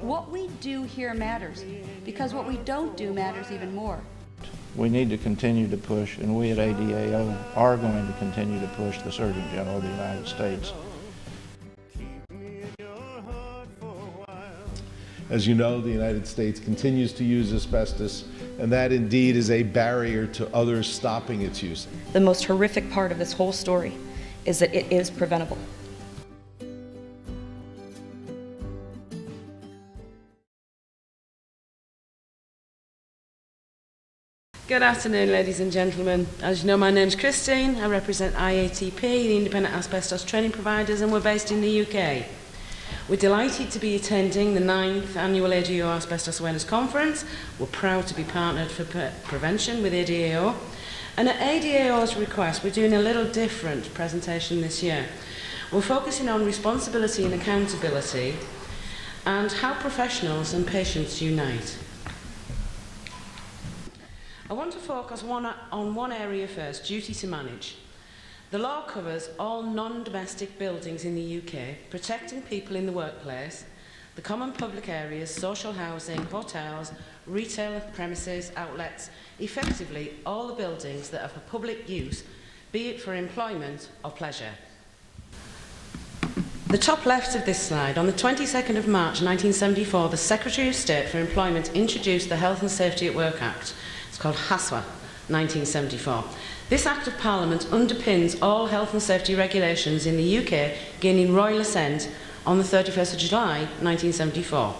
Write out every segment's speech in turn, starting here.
What we do here matters, because what we don't do matters even more. We need to continue to push, and we at ADAO are going to continue to push the Surgeon General of the United States. As you know, the United States continues to use asbestos, and that indeed is a barrier to others stopping its use. The most horrific part of this whole story is that it is preventable. Good afternoon, ladies and gentlemen. As you know, my name's Christine. I represent IATP, the Independent Asbestos Training Providers, and we're based in the UK. We're delighted to be attending the 9th Annual ADAO Asbestos Awareness Conference. We're proud to be partnered for prevention with ADAO. And at ADAO's request, we're doing a little different presentation this year. We're focusing on responsibility and accountability and how professionals and patients unite. I want to focus on one area first, duty to manage. The law covers all non-domestic buildings in the UK, protecting people in the workplace, the common public areas, social housing, hotels, retail premises, outlets, effectively all the buildings that are for public use, be it for employment or pleasure. The top left of this slide, on the 22nd of March 1974, the Secretary of State for Employment introduced the Health and Safety at Work Act. It's called HASWA 1974. This Act of Parliament underpins all health and safety regulations in the UK, gaining royal assent on the 31st of July 1974.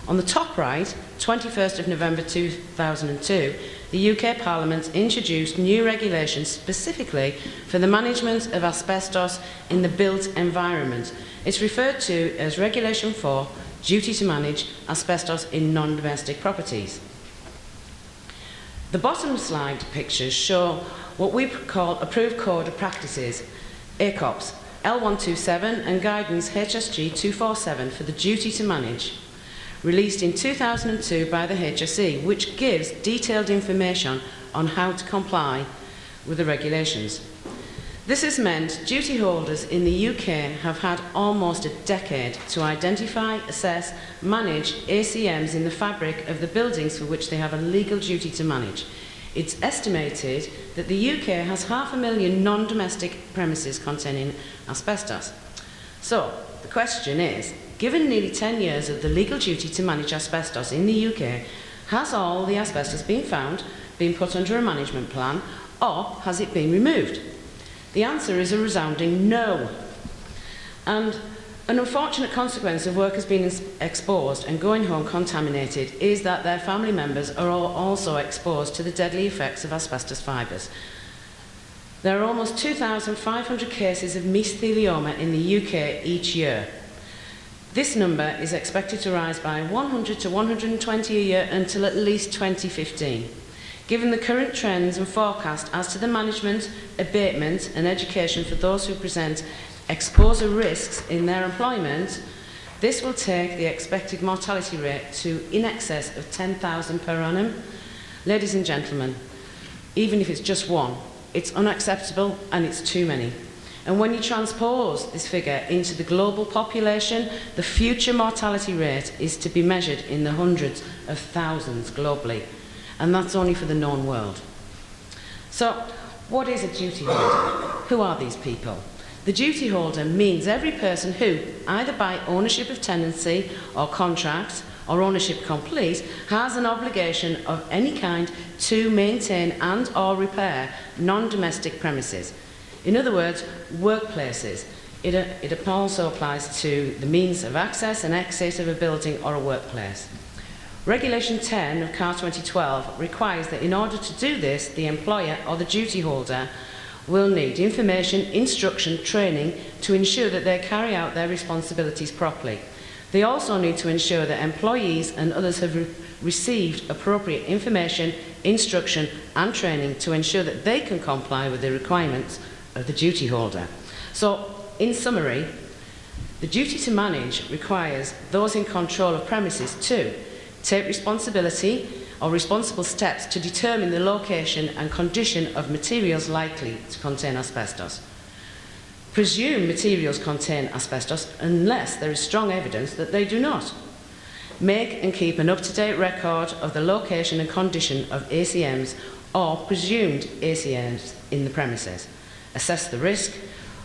On the top right, 21st of November 2002, the UK Parliament introduced new regulations specifically for the management of asbestos in the built environment. It's referred to as Regulation 4, Duty to Manage Asbestos in Non-Domestic Properties. The bottom slide pictures show what we call Approved Code of Practices, ACOPS, L127 and Guidance HSG 247 for the duty to manage, released in 2002 by the HSE, which gives detailed information on how to comply with the regulations. This has meant duty holders in the UK have had almost a decade to identify, assess, manage ACMs in the fabric of the buildings for which they have a legal duty to manage. It's estimated that the UK has 500,000 non-domestic premises containing asbestos. So, the question is, given nearly 10 years of the legal duty to manage asbestos in the UK, has all the asbestos been found, been put under a management plan, or has it been removed? The answer is a resounding no. And an unfortunate consequence of workers being exposed and going home contaminated is that their family members are also exposed to the deadly effects of asbestos fibres. There are almost 2,500 cases of mesothelioma in the UK each year. This number is expected to rise by 100 to 120 a year until at least 2015. Given the current trends and forecast as to the management, abatement and education for those who present exposure risks in their employment, this will take the expected mortality rate to in excess of 10,000 per annum. Ladies and gentlemen, even if it's just one, it's unacceptable and it's too many. And when you transpose this figure into the global population, the future mortality rate is to be measured in the hundreds of thousands globally. And that's only for the known world. So, what is a duty holder? Who are these people? The duty holder means every person who, either by ownership of tenancy or contract or ownership complete, has an obligation of any kind to maintain and or repair non-domestic premises. In other words, workplaces. It also applies to the means of access and exit of a building or a workplace. Regulation 10 of CAR 2012 requires that in order to do this, the employer or the duty holder will need information, instruction, training to ensure that they carry out their responsibilities properly. They also need to ensure that employees and others have received appropriate information, instruction and training to ensure that they can comply with the requirements of the duty holder. So, in summary, the duty to manage requires those in control of premises to take responsibility or responsible steps to determine the location and condition of materials likely to contain asbestos. presume materials contain asbestos unless there is strong evidence that they do not. Make and keep an up-to-date record of the location and condition of ACMs or presumed ACMs in the premises. Assess the risk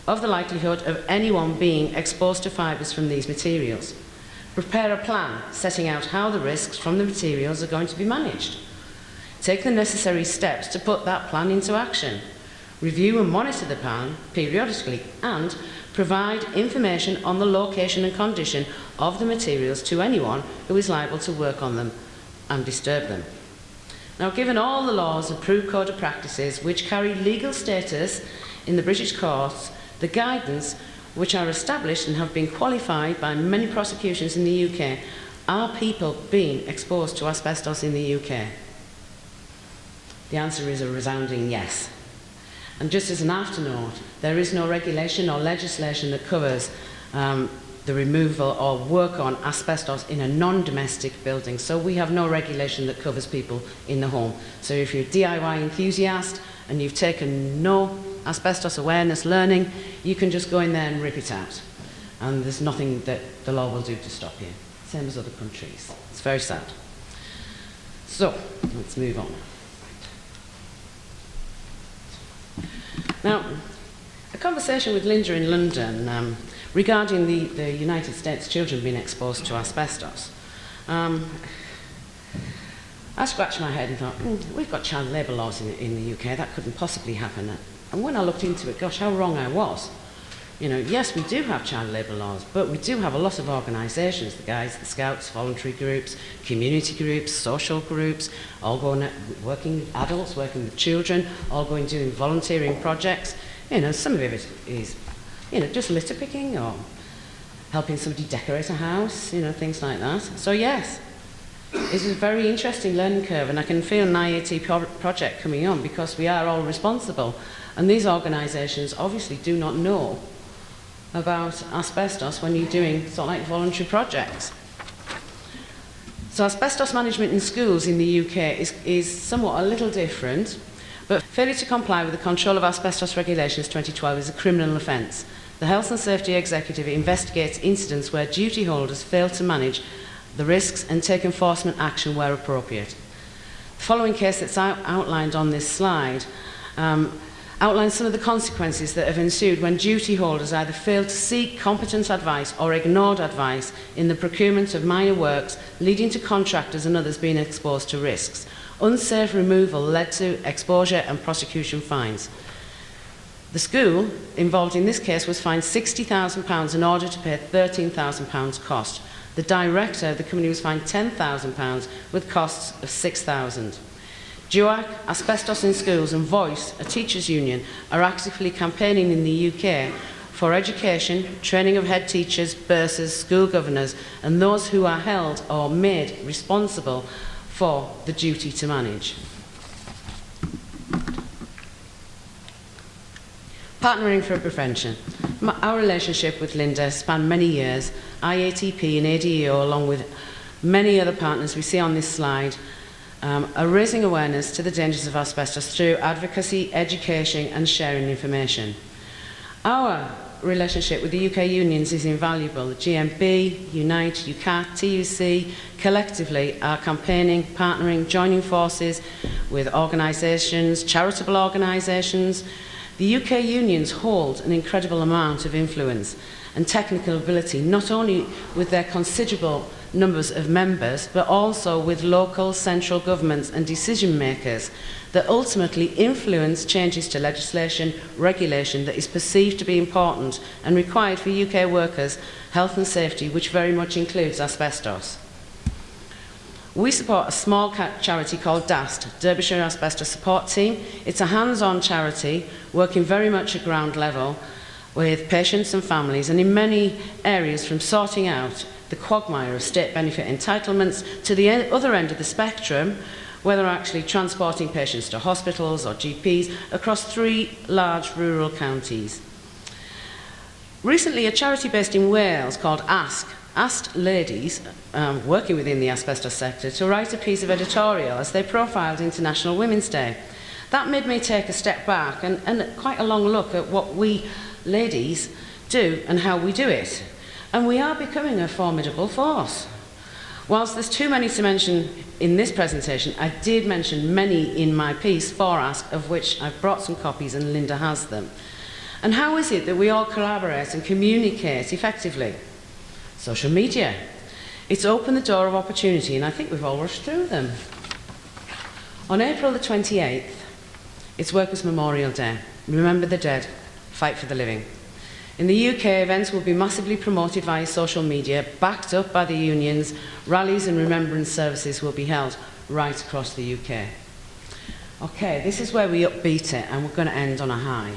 of the likelihood of anyone being exposed to fibres from these materials. Prepare a plan setting out how the risks from the materials are going to be managed. Take the necessary steps to put that plan into action. Review and monitor the plan periodically and provide information on the location and condition of the materials to anyone who is liable to work on them and disturb them. Now, given all the laws, approved code of practices which carry legal status in the British courts, the guidance which are established and have been qualified by many prosecutions in the UK, are people being exposed to asbestos in the UK? The answer is a resounding yes. And just as an afternote, there is no regulation or legislation that covers the removal or work on asbestos in a non-domestic building. So we have no regulation that covers people in the home. So if you're a DIY enthusiast and you've taken no asbestos awareness learning, you can just go in there and rip it out. And there's nothing that the law will do to stop you. Same as other countries. It's very sad. So, let's move on. Now, a conversation with Linda in London regarding the United States children being exposed to asbestos. I scratched my head and thought, we've got child labour laws in the UK, that couldn't possibly happen. And when I looked into it, gosh, how wrong I was. You know, yes, we do have child labour laws, but we do have a lot of organisations, the Guides, the Scouts, voluntary groups, community groups, social groups, all going working adults, working with children, all going doing volunteering projects. You know, some of it is, you know, just litter picking or helping somebody decorate a house, you know, things like that. So yes, it's a very interesting learning curve, and I can feel an IAT project coming on because we are all responsible, and these organisations obviously do not know about asbestos when you're doing sort of like voluntary projects. So asbestos management in schools in the UK is somewhat a little different, but failure to comply with the Control of Asbestos Regulations 2012 is a criminal offence. The Health and Safety Executive investigates incidents where duty holders fail to manage the risks and take enforcement action where appropriate. The following case that's outlined on this slide outlines some of the consequences that have ensued when duty holders either failed to seek competent advice or ignored advice in the procurement of minor works, leading to contractors and others being exposed to risks. Unsafe removal led to exposure and prosecution fines. The school involved in this case was fined £60,000 in order to pay £13,000 cost. The director of the company was fined £10,000 with costs of £6,000. DUAC, Asbestos in Schools and Voice, a teachers' union, are actively campaigning in the UK for education, training of head teachers, bursars, school governors, and those who are held or made responsible for the duty to manage. Partnering for prevention. Our relationship with Linda spanned many years. IATP and ADAO, along with many other partners we see on this slide, are raising awareness to the dangers of asbestos through advocacy, education and sharing information. Our relationship with the UK unions is invaluable. The GMB, Unite, UCAT, TUC collectively are campaigning, partnering, joining forces with organisations, charitable organisations. The UK unions hold an incredible amount of influence and technical ability, not only with their considerable numbers of members, but also with local, central governments and decision makers that ultimately influence changes to legislation, regulation that is perceived to be important and required for UK workers' health and safety, which very much includes asbestos. We support a small charity called DAST, Derbyshire Asbestos Support Team. It's a hands-on charity working very much at ground level with patients and families, and in many areas from sorting out the quagmire of state benefit entitlements to the other end of the spectrum, where they're actually transporting patients to hospitals or GPs across 3 large rural counties. Recently, a charity based in Wales called ASK asked ladies working within the asbestos sector to write a piece of editorial as they profiled International Women's Day. That made me take a step back and quite a long look at what we ladies, do and how we do it. And we are becoming a formidable force. Whilst there's too many to mention in this presentation, I did mention many in my piece, For Ask, of which I've brought some copies and Linda has them. And how is it that we all collaborate and communicate effectively? Social media. It's opened the door of opportunity, and I think we've all rushed through them. On April the 28th, it's Workers' Memorial Day. Remember the dead, fight for the living. In the UK, events will be massively promoted via social media, backed up by the unions. Rallies and remembrance services will be held right across the UK. Okay, this is where we upbeat it, and we're going to end on a high.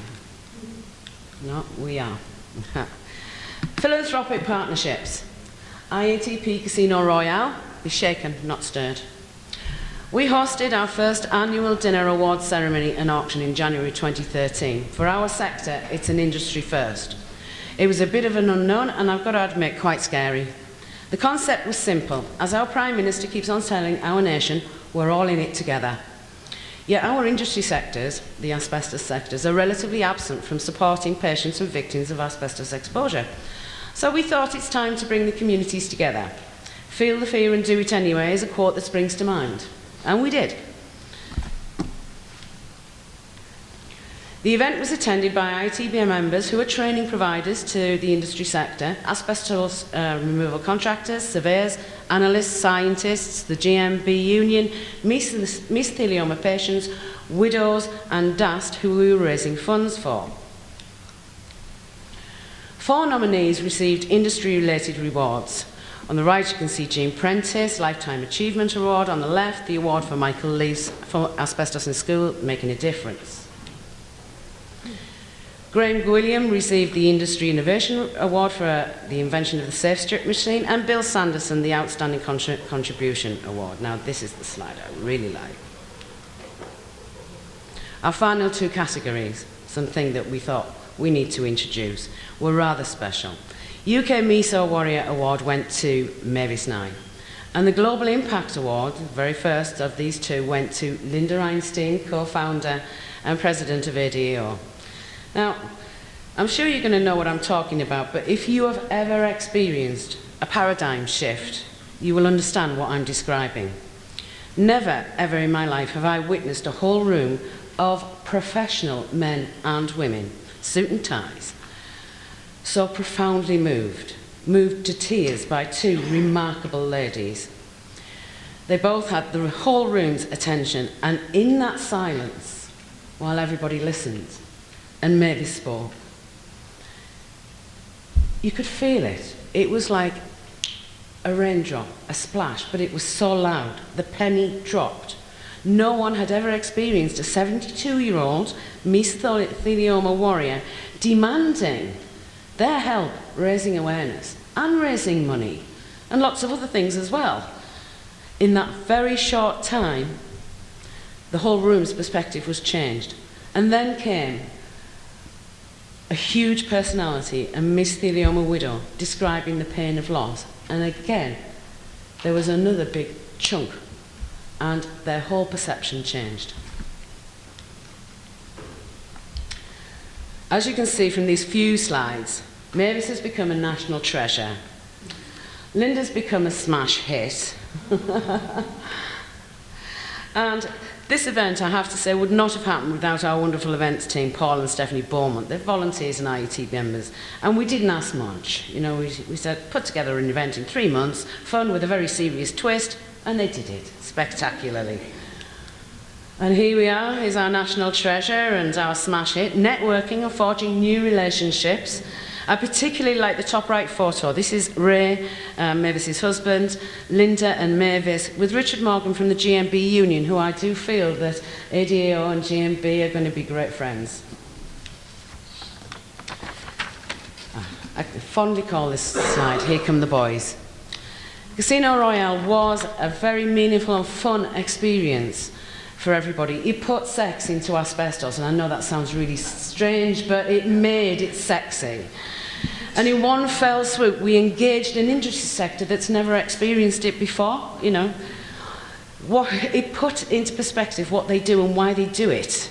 No, we are. Philanthropic partnerships. IATP Casino Royale, be shaken, not stirred. We hosted our first annual dinner award ceremony and auction in January 2013. For our sector, it's an industry first. It was a bit of an unknown, and I've got to admit, quite scary. The concept was simple. As our Prime Minister keeps on telling our nation, we're all in it together. Yet our industry sectors, the asbestos sectors, are relatively absent from supporting patients and victims of asbestos exposure. So we thought it's time to bring the communities together. Feel the fear and do it anyway is a quote that springs to mind. And we did. The event was attended by ITBM members who are training providers to the industry sector, asbestos removal contractors, surveyors, analysts, scientists, the GMB union, mesothelioma patients, widows and DAST who we were raising funds for. 4 nominees received industry-related rewards. On the right you can see Jean Prentice, Lifetime Achievement Award. On the left, the award for Michael Lees for Asbestos in School, Making a Difference. Graham Gwilliam received the Industry Innovation Award for the invention of the Safe Strip machine, and Bill Sanderson the Outstanding Contribution Award. Now this is the slide I really like. Our final 2 categories, something that we thought we need to introduce, were rather special. UK Miso Warrior Award went to Mavis Nye, and the Global Impact Award, the very first of these 2, went to Linda Einstein, co-founder and president of ADAO. Now, I'm sure you're going to know what I'm talking about, but if you have ever experienced a paradigm shift, you will understand what I'm describing. Never, ever in my life have I witnessed a whole room of professional men and women, suit and ties, so profoundly moved to tears by 2 remarkable ladies. They both had the whole room's attention, and in that silence, while everybody listened, and Mavis spoke, you could feel it. It was like a raindrop, a splash, but it was so loud, the penny dropped. No one had ever experienced a 72-year-old mesothelioma warrior demanding their help, raising awareness and raising money, and lots of other things as well. In that very short time, the whole room's perspective was changed. And then came a huge personality, a mesothelioma widow, describing the pain of loss. And again, there was another big chunk, and their whole perception changed. As you can see from these few slides, Mavis has become a national treasure. Linda's become a smash hit. And this event, I have to say, would not have happened without our wonderful events team, Paul and Stephanie Beaumont. They're volunteers and IET members. And we didn't ask much. You know, we said, put together an event in 3 months, fun with a very serious twist, and they did it spectacularly. And here we are, is our national treasure and our smash hit, networking and forging new relationships. I particularly like the top right photo. This is Ray, Mavis's husband, Linda and Mavis, with Richard Morgan from the GMB Union, who I do feel that ADAO and GMB are going to be great friends. I fondly call this slide, Here Come the Boys. Casino Royale was a very meaningful and fun experience for everybody. It put sex into asbestos, and I know that sounds really strange, but it made it sexy. And in one fell swoop, we engaged an industry sector that's never experienced it before, you know. It put into perspective what they do and why they do it.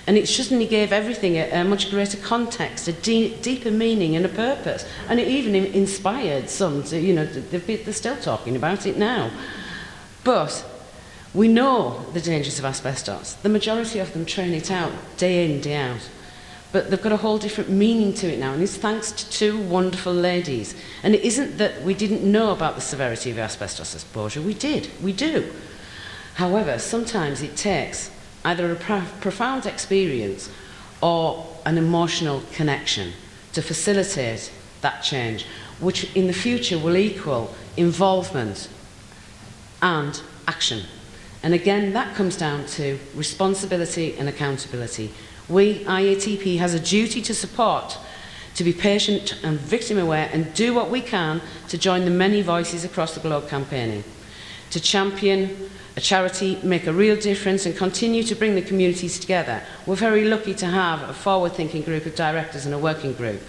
And it suddenly gave everything a much greater context, a deeper meaning and a purpose. And it even inspired some to, you know, they're still talking about it now. But we know the dangers of asbestos. The majority of them train it out day in, day out. But they've got a whole different meaning to it now, and it's thanks to two wonderful ladies. And it isn't that we didn't know about the severity of asbestos exposure. We did. We do. However, sometimes it takes either a profound experience or an emotional connection to facilitate that change, which in the future will equal involvement and action. And again, that comes down to responsibility and accountability. We, IATP, has a duty to support, to be patient and victim aware, and do what we can to join the many voices across the globe campaigning, to champion a charity, make a real difference, and continue to bring the communities together. We're very lucky to have a forward-thinking group of directors and a working group.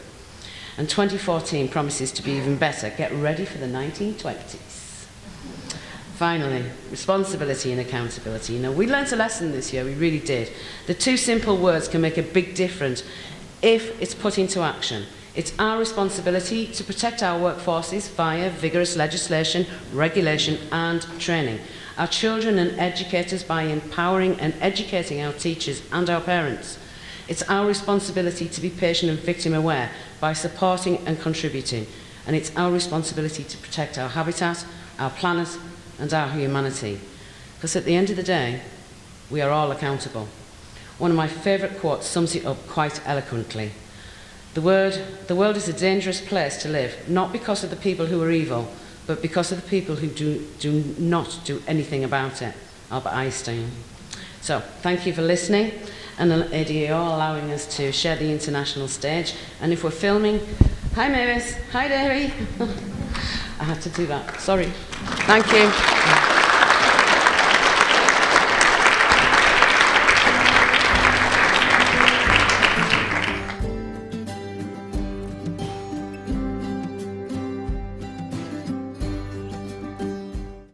And 2014 promises to be even better. Get ready for the 1920s. Finally, responsibility and accountability. You know, we learned a lesson this year, we really did. The two simple words can make a big difference if it's put into action. It's our responsibility to protect our workforces via vigorous legislation, regulation and training. Our children and educators by empowering and educating our teachers and our parents. It's our responsibility to be patient and victim aware by supporting and contributing. And it's our responsibility to protect our habitat, our planet and our humanity. Because at the end of the day, we are all accountable. One of my favourite quotes sums it up quite eloquently. The world is a dangerous place to live, not because of the people who are evil, but because of the people who do not do anything about it. Albert Einstein. So, thank you for listening, and ADAO allowing us to share the international stage. And if we're filming, hi Mavis, hi Davey. I had to do that, sorry. Thank you.